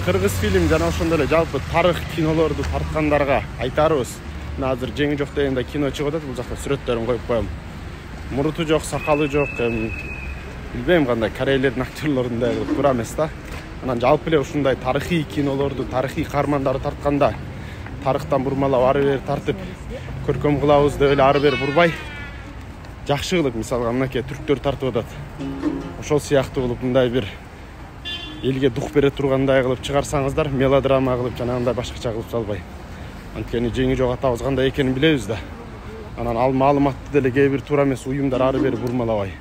кыргыз фильм жана ошондой эле жалпы тарых кинолорду тарткандарга айтарыбыз. Мына азыр жеңи жок дегенде кино чыгып атат, бул жакта сүрөттөрүн коюп коем. Муруту жок, сакалы жок, билбейм кандай корейлердин актерлорундай кылып туура эмес да. Анан жалпы эле ушундай тарыхый кинолорду, тарыхый каармандарды тартканда тарыхтан бурмалап ары бери тартып көркөм кылабыз деп эле ары бери бурбай жакшы кылып, мисалга мынакей түрктөр тартып атат. Ошол сыяктуу кылып мындай бир элге дух бере тургандай кылып чыгарсаңыздар, мелодрама кылып жанагындай башкача кылып салбай. Анткени жеңи жок атабыз кандай экенин билебиз да. Анан ал маалыматты деле кээ бир туура эмес уюмдар ары бери бурмалабай.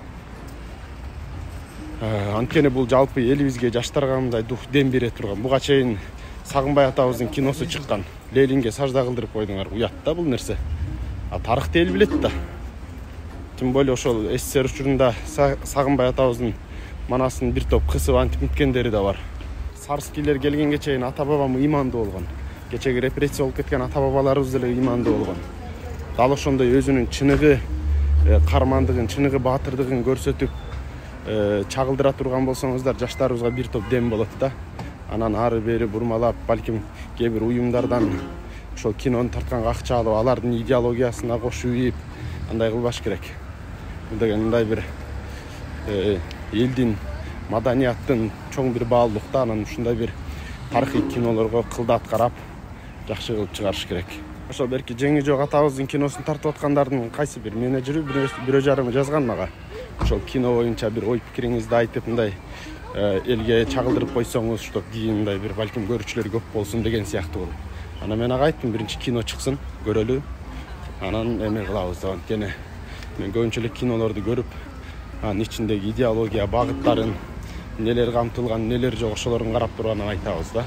Анткени бул жалпы элибизге, жаштарга мындай дух дем бере турган. Буга чейин Сагынбай атабыздын киносу чыккан. Ленинге сажда кылдырып койдуңар. Уят да бул нерсе. Тарыхты эл билет да. Тем более ошол СССР учурунда Сагынбай атабыздын манасын бир топ кысып антип мүткөндөрү да бар. Сарскийлер келгенге чейин ата бабам ыймандуу болгон. Кечеги репрессия болуп кеткен ата бабаларыбыз деле ыймандуу болгон. Дал ошондой өзүнүн чыныгы кармандыгын, чыныгы баатырдыгын көрсөтүп чагылдыра турган болсоңуздар, жаштарыбызга бир топ дем болот да. Анан ары бери бурмалап, балким кээ бир уюмдардан ошол кинону тартканга акча алып, алардын идеологиясына кошуп ийип, андай кылбаш керек. Бул деген мындай бир элдин маданияттын чоң бир баалуулук да. Анан ушундай бир тарыхый кинолорго кылдат карап, жакшы кылып чыгарыш керек. Ошол берки жеңи жок атабыздын киносун тартып аткандардын кайсы бир менеджери бирөө жарымы жазган мага. Ошол кино боюнча бир ой пикириңизди айтып, мындай элге чагылдырып койсоңуз, что кийиндай бир балким көрүүчүлөр көп болсун деген сыяктуу болуп. Анан мен ага айттым, биринчи кино чыксын, көрөлү. Анан эме кылабыз деп. Анткени мен көбүнчө кинолорду көрүп, анын ичиндеги идеология, багыттарын, нелер камтылган, нелер жок, ошолорун карап туруп анан айтабыз да.